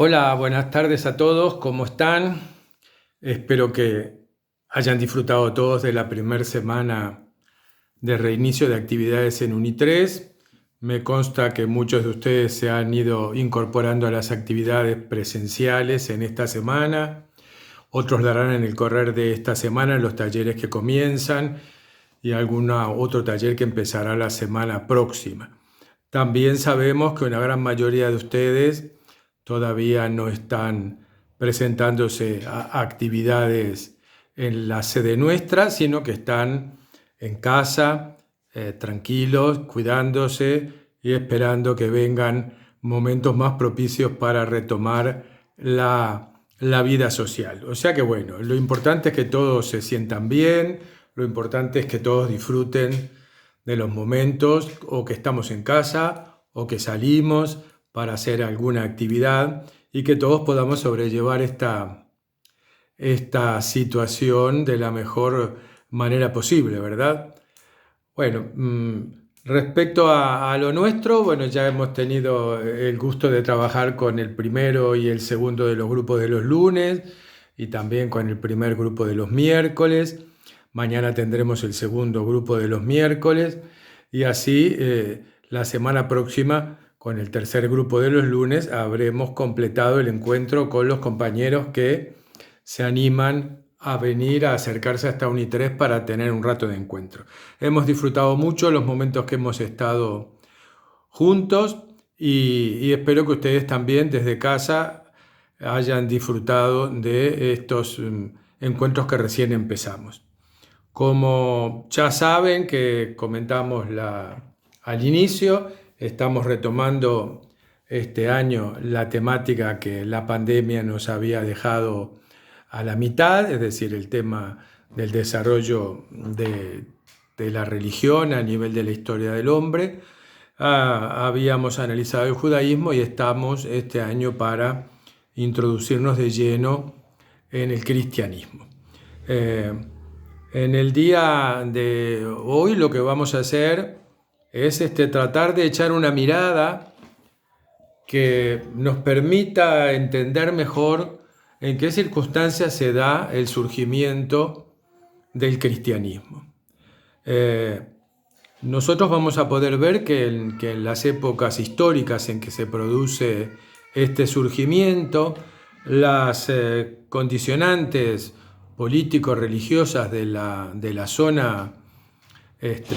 Hola, buenas tardes a todos, ¿cómo están? Espero que hayan disfrutado todos de la primera semana de reinicio de actividades en UNI3. Me consta que muchos de ustedes se han ido incorporando a las actividades presenciales en esta semana. Otros darán en el correr de esta semana los talleres que comienzan y algún otro taller que empezará la semana próxima. También sabemos que una gran mayoría de ustedes todavía no están presentándose a actividades en la sede nuestra, sino que están en casa, tranquilos, cuidándose y esperando que vengan momentos más propicios para retomar la vida social. O sea que bueno, lo importante es que todos se sientan bien, lo importante es que todos disfruten de los momentos o que estamos en casa o que salimos para hacer alguna actividad y que todos podamos sobrellevar esta situación de la mejor manera posible, ¿verdad? Bueno, respecto a lo nuestro, bueno, ya hemos tenido el gusto de trabajar con el primero y el segundo de los grupos de los lunes y también con el primer grupo de los miércoles. Mañana tendremos el segundo grupo de los miércoles y así la semana próxima con el tercer grupo de los lunes habremos completado el encuentro con los compañeros que se animan a venir a acercarse hasta UNI3 para tener un rato de encuentro. Hemos disfrutado mucho los momentos que hemos estado juntos y espero que ustedes también desde casa hayan disfrutado de estos encuentros que recién empezamos. Como ya saben que comentamos al inicio, estamos retomando este año la temática que la pandemia nos había dejado a la mitad, es decir, el tema del desarrollo de la religión a nivel de la historia del hombre. Habíamos analizado el judaísmo y estamos este año para introducirnos de lleno en el cristianismo. En el día de hoy lo que vamos a hacer es tratar de echar una mirada que nos permita entender mejor en qué circunstancias se da el surgimiento del cristianismo. Nosotros vamos a poder ver que en las épocas históricas en que se produce este surgimiento, las condicionantes político-religiosas de la zona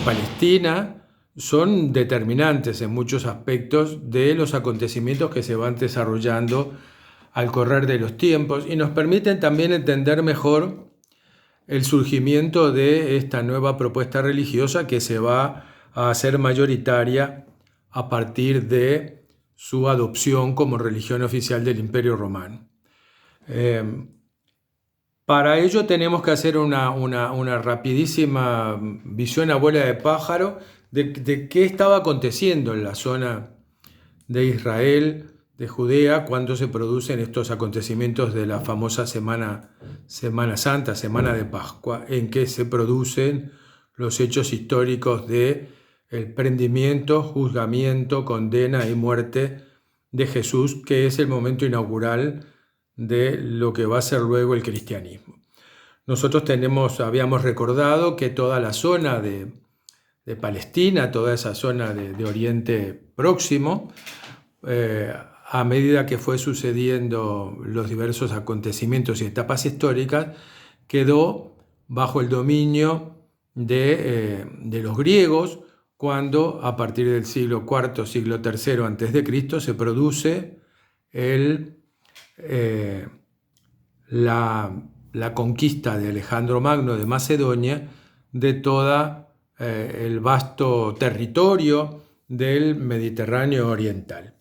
palestina son determinantes en muchos aspectos de los acontecimientos que se van desarrollando al correr de los tiempos y nos permiten también entender mejor el surgimiento de esta nueva propuesta religiosa que se va a hacer mayoritaria a partir de su adopción como religión oficial del Imperio Romano. Para ello tenemos que hacer una rapidísima visión a vuela de pájaro de qué estaba aconteciendo en la zona de Israel, de Judea, cuando se producen estos acontecimientos de la famosa Semana Santa, Semana de Pascua, en que se producen los hechos históricos de el prendimiento, juzgamiento, condena y muerte de Jesús, que es el momento inaugural de lo que va a ser luego el cristianismo. Nosotros habíamos recordado que toda la zona de Palestina, toda esa zona de Oriente Próximo, a medida que fue sucediendo los diversos acontecimientos y etapas históricas, quedó bajo el dominio de los griegos, cuando a partir del siglo IV, siglo III a.C. se produce la conquista de Alejandro Magno de Macedonia de todo el vasto territorio del Mediterráneo oriental.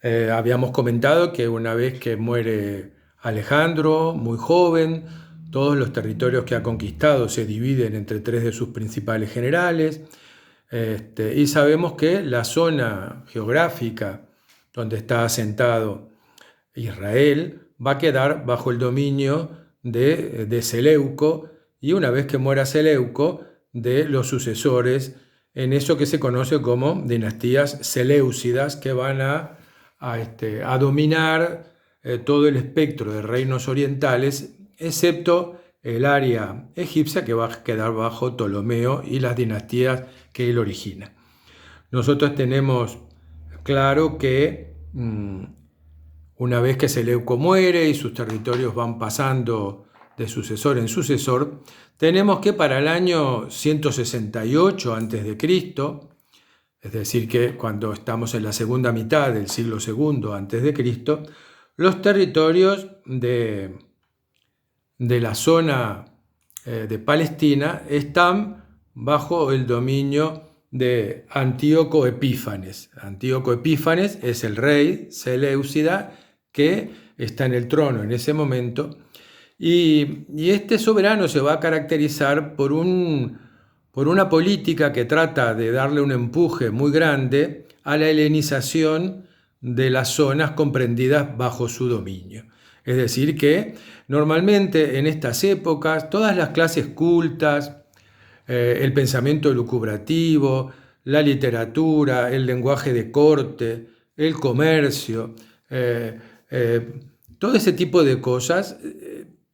Habíamos comentado que una vez que muere Alejandro, muy joven, todos los territorios que ha conquistado se dividen entre tres de sus principales generales, y sabemos que la zona geográfica donde está asentado Israel va a quedar bajo el dominio de Seleuco, y una vez que muera Seleuco, de los sucesores en eso que se conoce como dinastías seleucidas, que van a dominar todo el espectro de reinos orientales, excepto el área egipcia que va a quedar bajo Ptolomeo y las dinastías que él origina. Nosotros tenemos claro que una vez que Seleuco muere y sus territorios van pasando de sucesor en sucesor, tenemos que para el año 168 a.C., es decir, que cuando estamos en la segunda mitad del siglo II a.C., los territorios de la zona de Palestina están bajo el dominio de Antíoco Epífanes. Antíoco Epífanes es el rey seleucida que está en el trono en ese momento, y este soberano se va a caracterizar por una política que trata de darle un empuje muy grande a la helenización de las zonas comprendidas bajo su dominio. Es decir, que normalmente en estas épocas todas las clases cultas, el pensamiento lucubrativo, la literatura, el lenguaje de corte, el comercio, todo ese tipo de cosas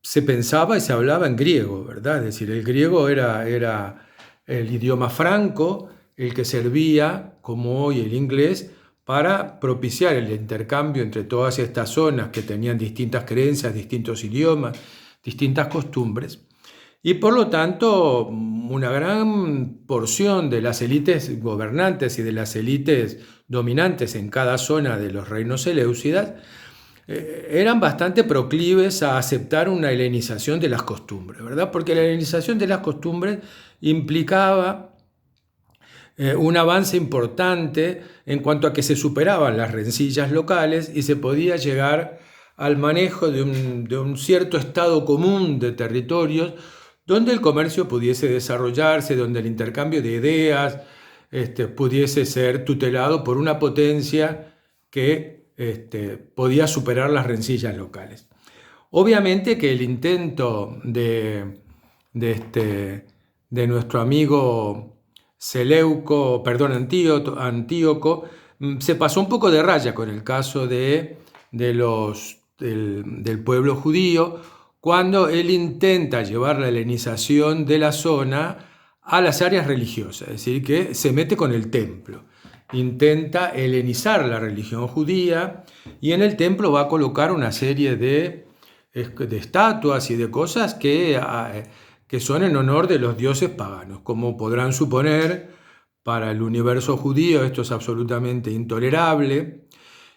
se pensaba y se hablaba en griego, ¿verdad? Es decir, el griego era el idioma franco, el que servía, como hoy el inglés, para propiciar el intercambio entre todas estas zonas que tenían distintas creencias, distintos idiomas, distintas costumbres. Y por lo tanto, una gran porción de las élites gobernantes y de las élites dominantes en cada zona de los reinos seleucidas eran bastante proclives a aceptar una helenización de las costumbres, ¿verdad? Porque la helenización de las costumbres implicaba un avance importante en cuanto a que se superaban las rencillas locales y se podía llegar al manejo de un cierto estado común de territorios donde el comercio pudiese desarrollarse, donde el intercambio de ideas pudiese ser tutelado por una potencia que podía superar las rencillas locales. Obviamente que el intento de nuestro amigo Antíoco, se pasó un poco de raya con el caso del pueblo judío, cuando él intenta llevar la helenización de la zona a las áreas religiosas, es decir, que se mete con el templo, intenta helenizar la religión judía y en el templo va a colocar una serie de estatuas y de cosas que son en honor de los dioses paganos. Como podrán suponer, para el universo judío esto es absolutamente intolerable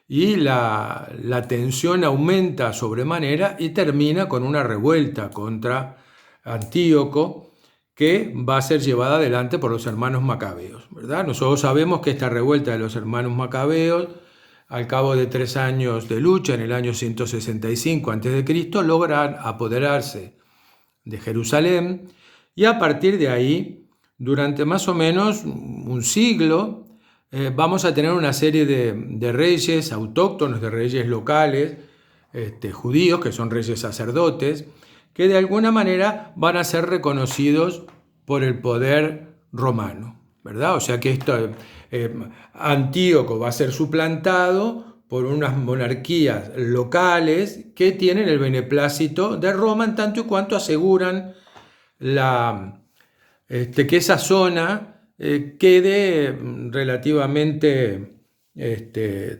y la tensión aumenta sobremanera y termina con una revuelta contra Antíoco que va a ser llevada adelante por los hermanos macabeos, ¿verdad? Nosotros sabemos que esta revuelta de los hermanos macabeos, al cabo de 3 años de lucha, en el año 165 a.C., logran apoderarse de Jerusalén y a partir de ahí, durante más o menos un siglo, vamos a tener una serie de reyes autóctonos, de reyes locales, judíos, que son reyes sacerdotes, que de alguna manera van a ser reconocidos por el poder romano, ¿verdad? O sea que Antíoco va a ser suplantado por unas monarquías locales que tienen el beneplácito de Roma en tanto y cuanto aseguran que esa zona quede relativamente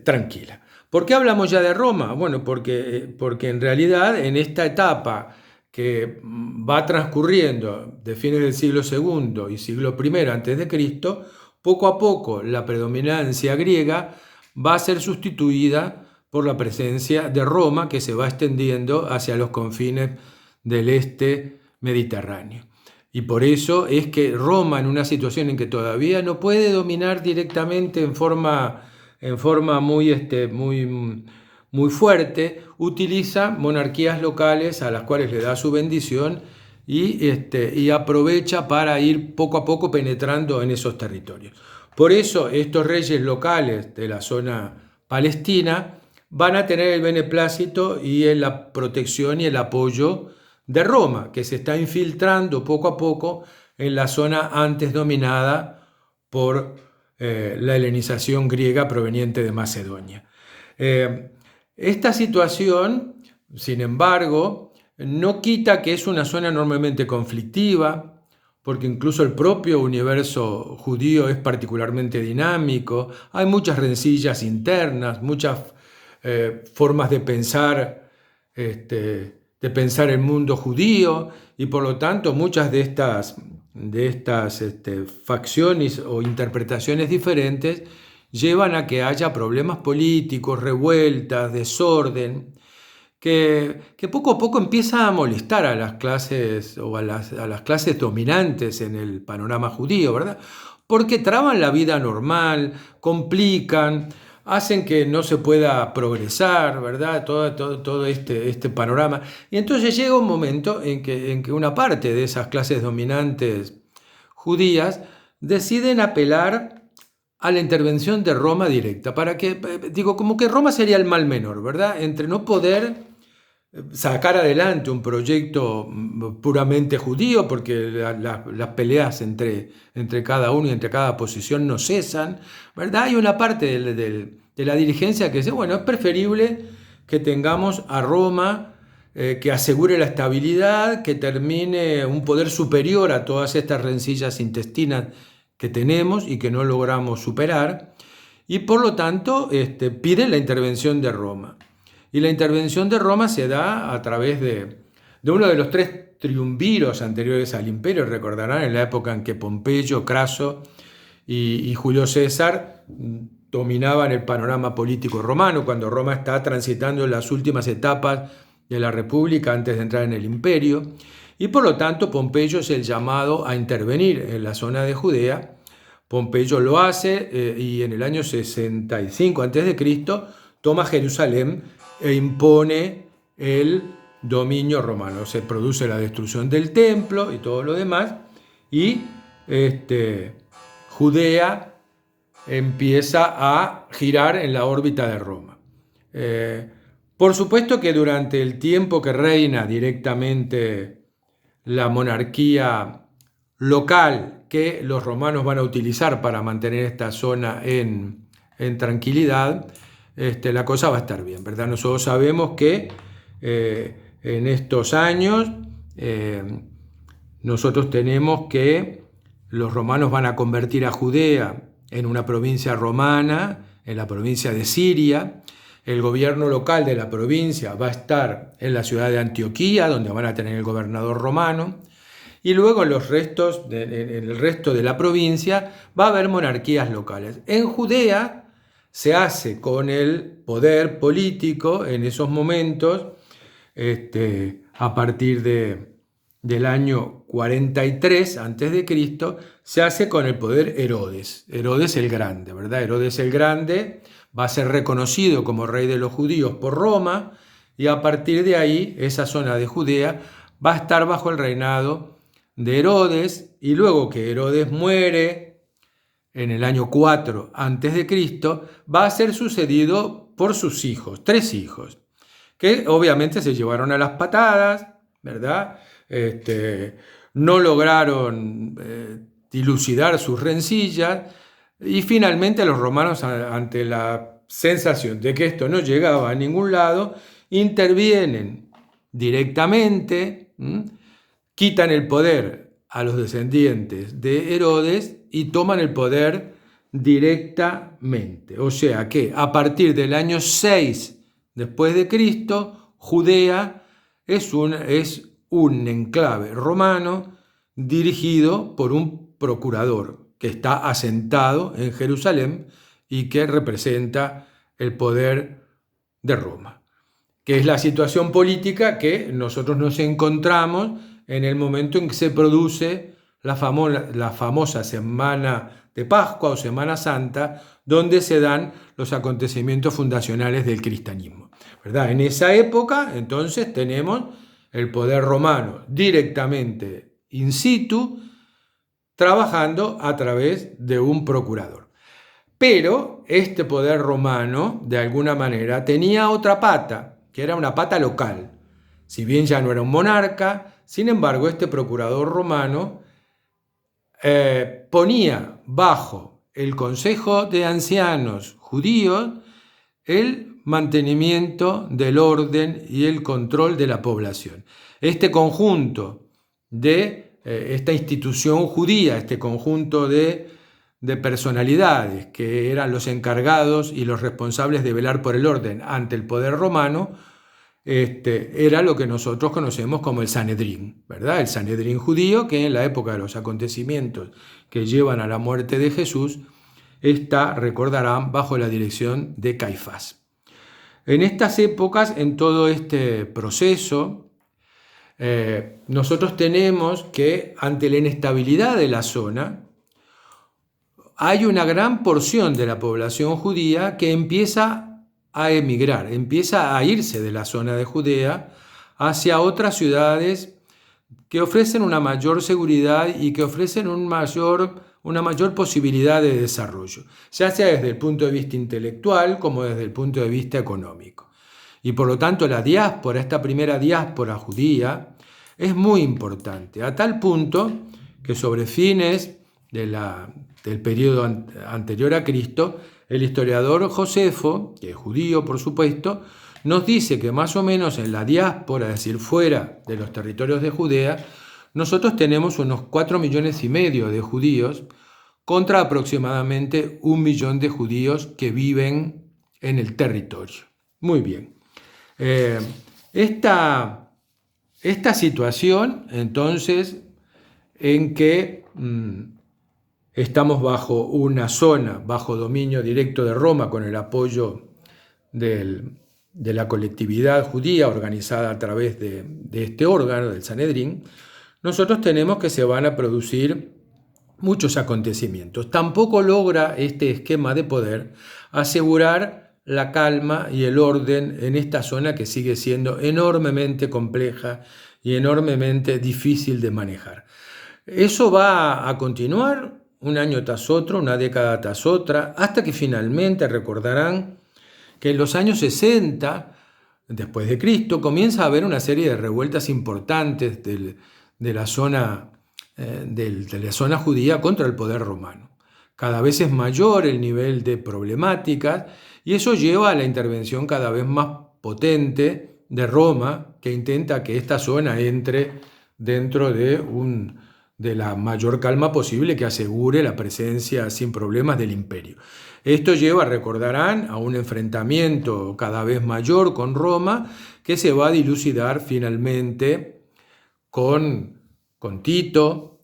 tranquila. ¿Por qué hablamos ya de Roma? Bueno, porque en realidad en esta etapa que va transcurriendo de fines del siglo II y siglo I a.C., poco a poco la predominancia griega va a ser sustituida por la presencia de Roma, que se va extendiendo hacia los confines del este mediterráneo. Y por eso es que Roma, en una situación en que todavía no puede dominar directamente en forma muy fuerte, utiliza monarquías locales a las cuales le da su bendición y aprovecha para ir poco a poco penetrando en esos territorios. Por eso estos reyes locales de la zona palestina van a tener el beneplácito y la protección y el apoyo de Roma, que se está infiltrando poco a poco en la zona antes dominada por la helenización griega proveniente de Macedonia. Esta situación, sin embargo, no quita que es una zona enormemente conflictiva, porque incluso el propio universo judío es particularmente dinámico, hay muchas rencillas internas, muchas formas de pensar el mundo judío, y por lo tanto muchas de estas facciones o interpretaciones diferentes llevan a que haya problemas políticos, revueltas, desorden, que poco a poco empieza a molestar a las clases o a las clases dominantes en el panorama judío, ¿verdad? Porque traban la vida normal, complican, hacen que no se pueda progresar, ¿verdad? Todo este panorama. Y entonces llega un momento en que una parte de esas clases dominantes judías deciden apelar a la intervención de Roma directa, para que, digo, como que Roma sería el mal menor, ¿verdad? Entre no poder sacar adelante un proyecto puramente judío, porque las peleas entre cada uno y entre cada posición no cesan, ¿verdad? Hay una parte de la dirigencia que dice, bueno, es preferible que tengamos a Roma que asegure la estabilidad, que termine un poder superior a todas estas rencillas intestinas que tenemos y que no logramos superar, y por lo tanto piden la intervención de Roma. Y la intervención de Roma se da a través de uno de los tres triunviros anteriores al imperio. Recordarán en la época en que Pompeyo, Craso y Julio César dominaban el panorama político romano, cuando Roma está transitando en las últimas etapas de la República antes de entrar en el imperio. Y por lo tanto Pompeyo es el llamado a intervenir en la zona de Judea. Pompeyo lo hace y en el año 65 a.C. toma Jerusalén e impone el dominio romano. Se produce la destrucción del templo y todo lo demás, y Judea empieza a girar en la órbita de Roma. Por supuesto que durante el tiempo que reina directamente la monarquía local que los romanos van a utilizar para mantener esta zona en tranquilidad, la cosa va a estar bien, ¿verdad? Nosotros sabemos que en estos años nosotros tenemos que los romanos van a convertir a Judea en una provincia romana, en la provincia de Siria. El gobierno local de la provincia va a estar en la ciudad de Antioquía, donde van a tener el gobernador romano. Y luego en el resto de la provincia va a haber monarquías locales. En Judea se hace con el poder político en esos momentos, a partir del año 43 a.C., se hace con el poder Herodes el Grande, ¿verdad? Herodes el Grande va a ser reconocido como rey de los judíos por Roma, y a partir de ahí esa zona de Judea va a estar bajo el reinado de Herodes, y luego que Herodes muere en el año 4 a.C., va a ser sucedido por sus hijos, 3 hijos, que obviamente se llevaron a las patadas, ¿verdad? No lograron dilucidar sus rencillas, y finalmente los romanos, ante la sensación de que esto no llegaba a ningún lado, intervienen directamente, quitan el poder a los descendientes de Herodes y toman el poder directamente. O sea que a partir del año 6 después de Cristo, Judea es un enclave romano dirigido por un procurador que está asentado en Jerusalén y que representa el poder de Roma, que es la situación política que nosotros nos encontramos en el momento en que se produce la famosa Semana de Pascua o Semana Santa, donde se dan los acontecimientos fundacionales del cristianismo, ¿verdad? En esa época, entonces, tenemos el poder romano directamente in situ, trabajando a través de un procurador. Pero este poder romano, de alguna manera, tenía otra pata, que era una pata local. Si bien ya no era un monarca, sin embargo, este procurador romano ponía bajo el Consejo de Ancianos judíos el mantenimiento del orden y el control de la población. Este conjunto de esta institución judía, este conjunto de personalidades que eran los encargados y los responsables de velar por el orden ante el poder romano, era lo que nosotros conocemos como el Sanedrín, ¿verdad? El Sanedrín judío, que en la época de los acontecimientos que llevan a la muerte de Jesús, está, recordarán, bajo la dirección de Caifás. En estas épocas, en todo este proceso, nosotros tenemos que, ante la inestabilidad de la zona, hay una gran porción de la población judía que empieza a emigrar, empieza a irse de la zona de Judea hacia otras ciudades que ofrecen una mayor seguridad y que ofrecen una mayor posibilidad de desarrollo, ya sea desde el punto de vista intelectual como desde el punto de vista económico. Y por lo tanto la diáspora, esta primera diáspora judía, es muy importante, a tal punto que sobre fines del periodo anterior a Cristo, el historiador Josefo, que es judío por supuesto, nos dice que más o menos en la diáspora, es decir, fuera de los territorios de Judea, nosotros tenemos unos 4,5 millones de judíos contra aproximadamente 1 millón de judíos que viven en el territorio. Muy bien. Esta situación, entonces, en que estamos bajo una zona, bajo dominio directo de Roma, con el apoyo de la colectividad judía organizada a través de este órgano, del Sanedrín, nosotros tenemos que se van a producir muchos acontecimientos. Tampoco logra este esquema de poder asegurar la calma y el orden en esta zona que sigue siendo enormemente compleja y enormemente difícil de manejar. Eso va a continuar un año tras otro, una década tras otra, hasta que finalmente recordarán que en los años 60, después de Cristo, comienza a haber una serie de revueltas importantes de la zona judía contra el poder romano. Cada vez es mayor el nivel de problemáticas y eso lleva a la intervención cada vez más potente de Roma, que intenta que esta zona entre dentro de la mayor calma posible que asegure la presencia sin problemas del imperio. Esto lleva, recordarán, a un enfrentamiento cada vez mayor con Roma que se va a dilucidar finalmente con Tito,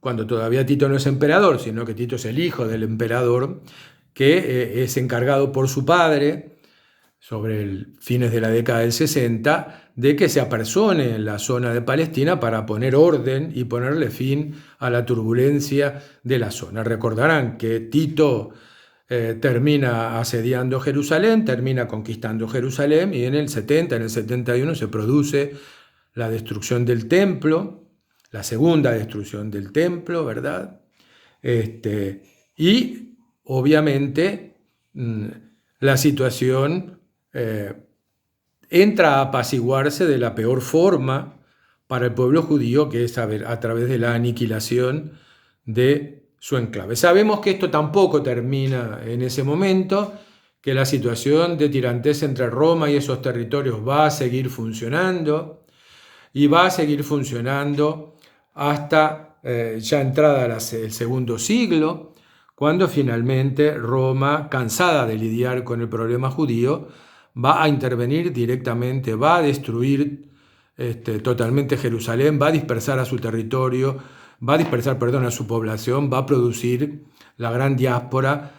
cuando todavía Tito no es emperador, sino que Tito es el hijo del emperador, que es encargado por su padre, sobre fines de la década del 60, de que se apersone en la zona de Palestina para poner orden y ponerle fin a la turbulencia de la zona. Recordarán que Tito termina asediando Jerusalén, termina conquistando Jerusalén y en el 71 se produce la destrucción del templo, la segunda destrucción del templo, ¿verdad? Y obviamente la situación entra a apaciguarse de la peor forma para el pueblo judío, que es a través de la aniquilación de su enclave. Sabemos que esto tampoco termina en ese momento, que la situación de tirantez entre Roma y esos territorios va a seguir funcionando y va a seguir funcionando hasta ya entrada el segundo siglo, cuando finalmente Roma, cansada de lidiar con el problema judío, va a intervenir directamente, va a destruir totalmente Jerusalén, va a dispersar a su territorio, a su población, va a producir la gran diáspora,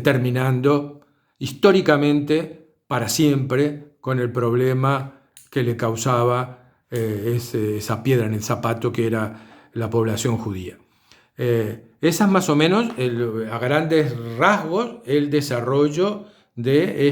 terminando históricamente para siempre con el problema que le causaba esa piedra en el zapato que era la población judía. Esa es más o menos, a grandes rasgos, el desarrollo de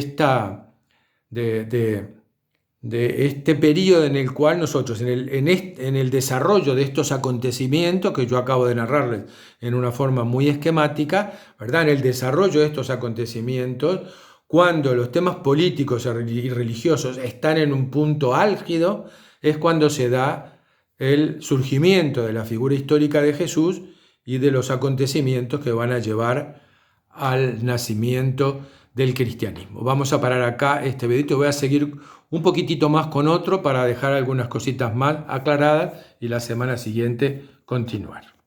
este periodo en el cual nosotros, en el desarrollo de estos acontecimientos que yo acabo de narrarles en una forma muy esquemática, ¿verdad? En el desarrollo de estos acontecimientos, cuando los temas políticos y religiosos están en un punto álgido, es cuando se da el surgimiento de la figura histórica de Jesús y de los acontecimientos que van a llevar al nacimiento del cristianismo. Vamos a parar acá este videito, voy a seguir un poquitito más con otro para dejar algunas cositas más aclaradas y la semana siguiente continuar.